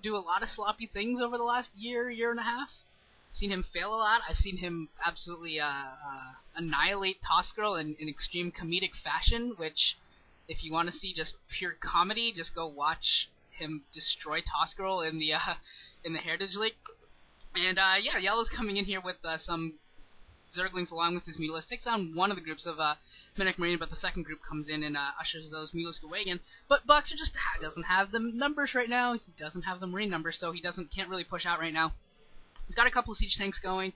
do a lot of sloppy things over the last year and a half. I've seen him fail a lot. I've seen him absolutely annihilate Toss Girl in extreme comedic fashion, which, if you want to see just pure comedy, just go watch him destroy Toss Girl in the Heritage League. And yeah, Yellow's coming in here with some Zerglings along with his Mutalisk. Takes down one of the groups of Medic Marine, but the second group comes in and ushers those Mutalisk away again. But Boxer just doesn't have the numbers right now. He doesn't have the Marine numbers, so he can't really push out right now. He's got a couple of siege tanks going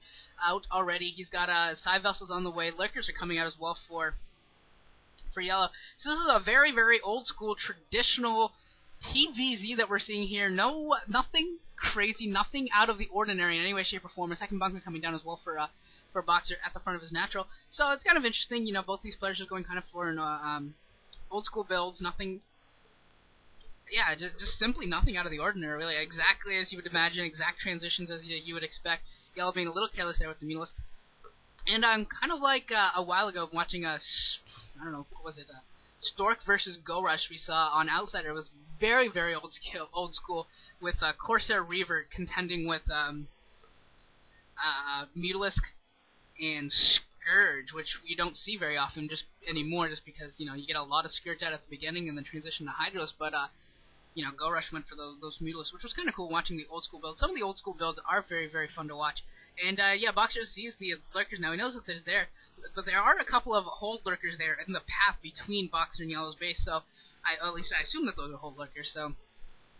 out already. He's got side vessels on the way. Lurkers are coming out as well for Yellow. So this is a very, very old school traditional TVZ that we're seeing here. Nothing crazy, nothing out of the ordinary in any way, shape, or form. A second bunker coming down as well for Boxer at the front of his natural. So it's kind of interesting. You know, both these players are going kind of for old school builds. Nothing. Yeah, just simply nothing out of the ordinary, really. Exactly as you would imagine, exact transitions as you would expect. Yellow being a little careless there with the Mutalisk. And kind of like a while ago watching I don't know, what was it? Stork versus Go Rush we saw on Outsider. It was very, very old school with Corsair Reaver contending with Mutalisk and Scourge, which you don't see very often anymore, just because, you know, you get a lot of Scourge out at the beginning and then transition to Hydros, but you know, Go Rush went for those Mutalisks, which was kind of cool watching the old school builds. Some of the old school builds are very, very fun to watch. And yeah, Boxer sees the Lurkers now. He knows that there's there, but there are a couple of hold Lurkers there in the path between Boxer and Yellow's base, so at least I assume that those are hold Lurkers, so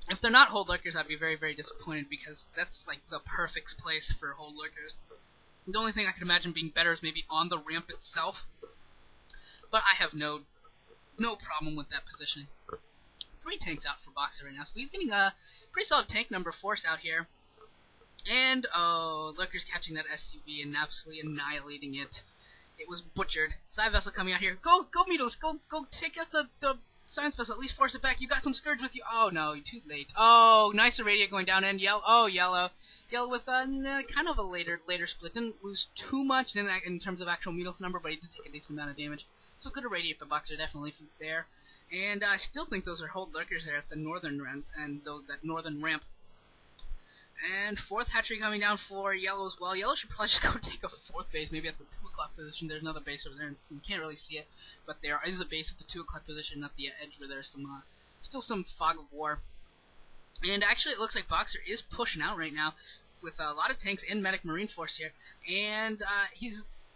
if they're not hold Lurkers, I'd be very, very disappointed, because that's like the perfect place for hold Lurkers. The only thing I could imagine being better is maybe on the ramp itself, but I have no problem with that positioning. 3 tanks out for Boxer right now, so he's getting a pretty solid tank number force out here. And, oh, Lurker's catching that SCV and absolutely annihilating it. It was butchered. Side vessel coming out here. Go, Mutalisk, go take out the science vessel, at least force it back. You got some Scourge with you. Oh, no, too late. Oh, nice irradiate going down, and Yellow with kind of a later split. Didn't lose too much in terms of actual Mutalisk number, but he did take a decent amount of damage. So good irradiate for Boxer, definitely there. And I still think those are hold Lurkers there at the northern ramp, and that northern ramp. And 4th hatchery coming down for Yellow as well. Yellow should probably just go take a 4th base, maybe at the 2 o'clock position. There's another base over there, and you can't really see it, but there is a base at the 2 o'clock position at the edge where there's still some fog of war. And actually it looks like Boxer is pushing out right now with a lot of tanks and Medic Marine Force here, and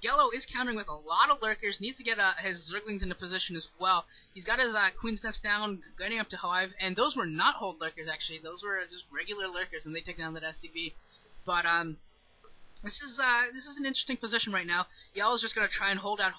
Yellow is countering with a lot of Lurkers, needs to get his Zerglings into position as well. He's got his Queen's Nest down, getting up to 5, and those were not hold Lurkers, actually. Those were just regular Lurkers, and they take down that SCV. But this is an interesting position right now. Yellow's just going to try and hold out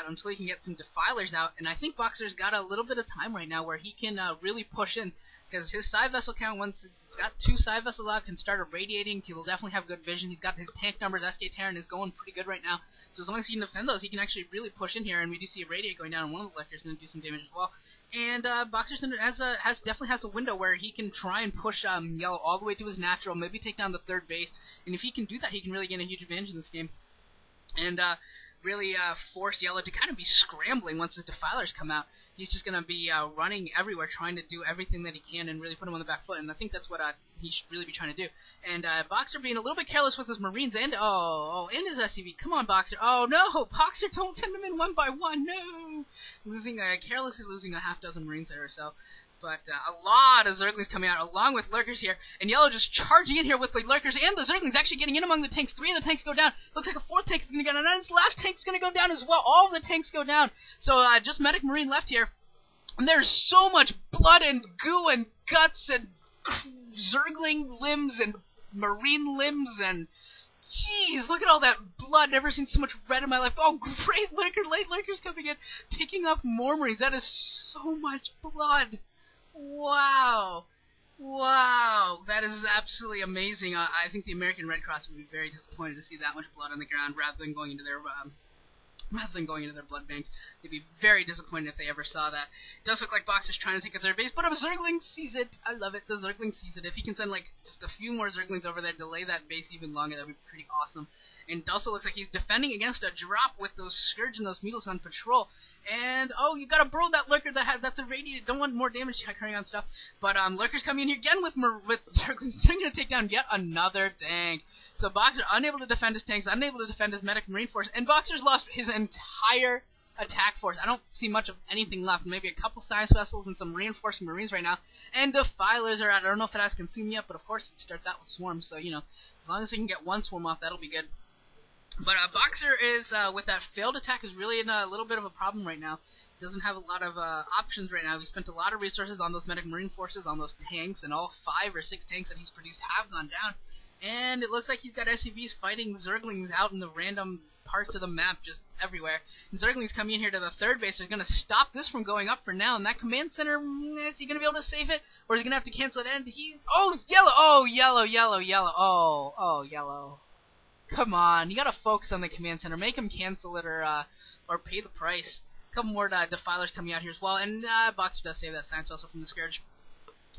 until he can get some Defilers out, and I think Boxer's got a little bit of time right now where he can really push in, because his side vessel count, once it's got 2 side vessels out, can start irradiating. He will definitely have good vision. He's got his tank numbers. SKT is going pretty good right now. So as long as he can defend those, he can actually really push in here. And we do see a radiate going down, and one of the Lurkers is going to do some damage as well. And Boxer definitely has a window where he can try and push Yellow all the way to his natural, maybe take down the 3rd base. And if he can do that, he can really gain a huge advantage in this game. And really force Yellow to kind of be scrambling once the Defilers come out. He's just going to be running everywhere, trying to do everything that he can and really put him on the back foot, and I think that's what he should really be trying to do. And Boxer being a little bit careless with his Marines and and his SCV. Come on, Boxer. Oh, no! Boxer, don't send them in one by one. No! Carelessly losing a half-dozen Marines there or so. But a lot of Zerglings coming out, along with Lurkers here. And Yellow just charging in here with the Lurkers and the Zerglings actually getting in among the tanks. 3 of the tanks go down. Looks like a 4th tank is going to go down. And his last tank is going to go down as well. All of the tanks go down. So just Medic Marine left here. And there's so much blood and goo and guts and Zergling limbs and Marine limbs and... Jeez, look at all that blood. Never seen so much red in my life. Oh, great late Lurkers coming in. Picking up more Marines. That is so much blood. Wow. That is absolutely amazing. I think the American Red Cross would be very disappointed to see that much blood on the ground rather than going into their blood banks. They'd be very disappointed if they ever saw that. It does look like Boxer's trying to take a 3rd base, but a Zergling sees it. I love it. The Zergling sees it. If he can send like just a few more Zerglings over there, delay that base even longer, that'd be pretty awesome. And it also looks like he's defending against a drop with those Scourge and those Mutalisks on patrol. And, oh, you gotta burrow that Lurker that's irradiated. Don't want more damage carrying on stuff. But, Lurker's coming in here again with Zerglings. They're gonna take down yet another tank. So Boxer unable to defend his tanks, unable to defend his medic marine force, and Boxer's lost his entire attack force. I don't see much of anything left. Maybe a couple science vessels and some reinforcing marines right now. And Defilers are out. I don't know if it has consumed yet, but of course it starts out with swarms. So, you know, as long as they can get one swarm off, that'll be good. But Boxer is, with that failed attack, is really in a little bit of a problem right now. Doesn't have a lot of options right now. He spent a lot of resources on those medic marine forces, on those tanks, and all 5 or 6 tanks that he's produced have gone down. And it looks like he's got SCVs fighting Zerglings out in the random parts of the map just everywhere. And Zerglings coming in here to the 3rd base. They're going to stop this from going up for now. And that command center, is he going to be able to save it? Or is he going to have to cancel it? And he's... Oh, yellow! Oh, yellow, yellow, yellow. Oh, yellow. Come on, you gotta focus on the command center. Make him cancel it or pay the price. A couple more Defilers coming out here as well. And Boxer does save that science vessel from the Scourge.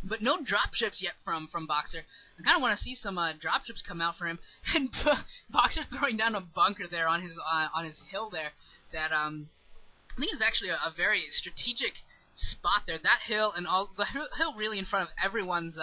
But no dropships yet from Boxer. I kind of want to see some dropships come out for him. And Boxer throwing down a bunker there on his hill there. That I think is actually a very strategic spot there. That hill and all the hill really in front of everyone's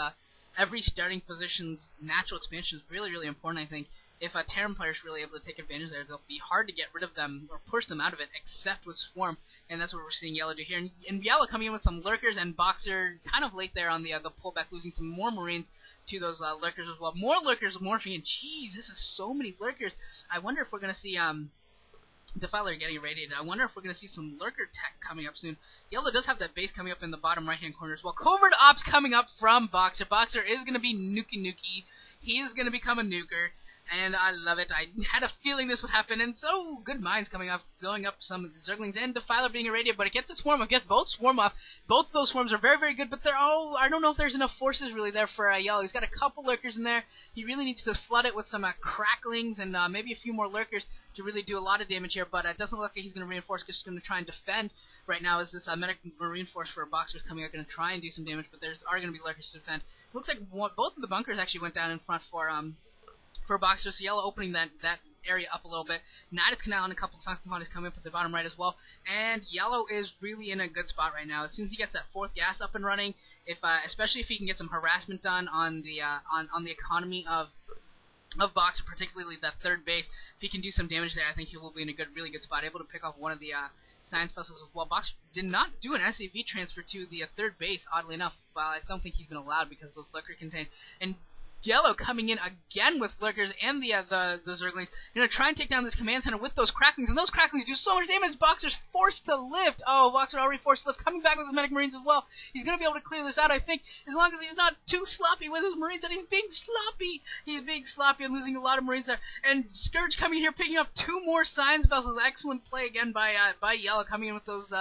every starting position's natural expansion is really, really important. I think if a Terran player is really able to take advantage there, they'll be hard to get rid of them or push them out of it, except with Swarm, and that's what we're seeing Yellow do here. And Yellow coming in with some Lurkers, and Boxer kind of late there on the pullback, losing some more Marines to those Lurkers as well. More Lurkers morphing in. Jeez, this is so many Lurkers. I wonder if we're going to see Defiler getting irradiated. I wonder if we're going to see some Lurker tech coming up soon. Yellow does have that base coming up in the bottom right-hand corner as well. Covert Ops coming up from Boxer. Boxer is going to be nuki. He is going to become a nuker. And I love it. I had a feeling this would happen, and so good minds coming up, going up some Zerglings and Defiler being irradiated, but it gets a swarm off, gets both swarm off. Both of those swarms are very, very good, but they're all, I don't know if there's enough forces really there for Yellow. He's got a couple Lurkers in there. He really needs to flood it with some cracklings and maybe a few more Lurkers to really do a lot of damage here, but it doesn't look like he's going to reinforce, just going to try and defend right now as this medic marine force for Boxers coming out, going to try and do some damage, but there's are going to be Lurkers to defend. It looks like both of the bunkers actually went down in front for Boxer, so Yellow opening that area up a little bit. Nidus Canal and a couple Sunken Pond is coming up at the bottom right as well. And Yellow is really in a good spot right now. As soon as he gets that 4th gas up and running, especially if he can get some harassment done on the economy of Boxer, particularly that 3rd base, if he can do some damage there, I think he will be in a really good spot, able to pick off one of the science vessels as well. Boxer did not do an SAV transfer to the 3rd base, oddly enough. Well, I don't think he's been allowed because those Lurker contain. And Yellow coming in again with Lurkers and the Zerglings. They're going to try and take down this command center with those cracklings, and those cracklings do so much damage. Boxer's forced to lift. Oh, Boxer already forced to lift, coming back with his medic marines as well. He's going to be able to clear this out, I think, as long as he's not too sloppy with his marines, and he's being sloppy. He's being sloppy and losing a lot of marines there. And Scourge coming here, picking up 2 more science vessels. Excellent play again by Yellow, coming in with those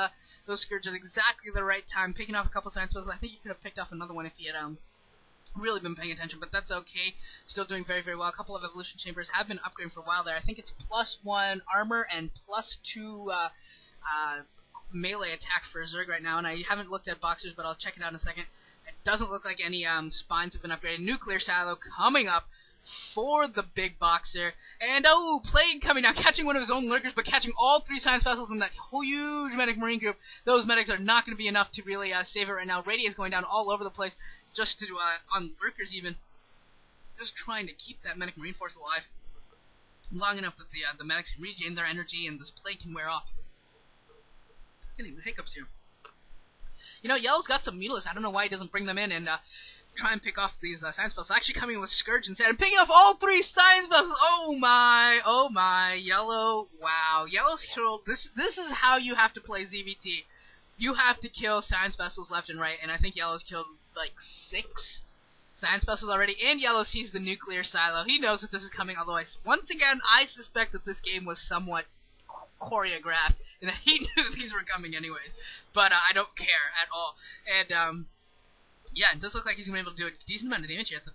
Scourge at exactly the right time, picking off a couple science vessels. I think he could have picked off another one if he had really been paying attention, but that's okay. Still doing very, very well. A couple of evolution chambers have been upgrading for a while there. I think it's +1 armor and +2 melee attack for Zerg right now, and I haven't looked at Boxers, but I'll check it out in a second. It doesn't look like any spines have been upgraded. Nuclear silo coming up for the big Boxer. And, oh, Plague coming down, catching one of his own Lurkers, but catching all 3 science vessels in that whole huge medic marine group. Those medics are not going to be enough to really save it right now. Radius going down all over the place, just to, on Lurkers even. Just trying to keep that medic marine force alive long enough that the medics can regain their energy and this Plague can wear off. Getting the hiccups here. You know, Yellow's got some Mutilas. I don't know why he doesn't bring them in and try and pick off these science vessels. Actually coming in with Scourge instead and picking off all 3 science vessels. Oh my, Yellow. Wow, Yellow's killed. This is how you have to play ZVT. You have to kill science vessels left and right, and I think Yellow's killed like 6 science vessels already, and Yellow sees the nuclear silo. He knows that this is coming, although once again, I suspect that this game was somewhat choreographed, and that he knew these were coming anyways. But I don't care at all. And yeah, it does look like he's going to be able to do a decent amount of damage here at the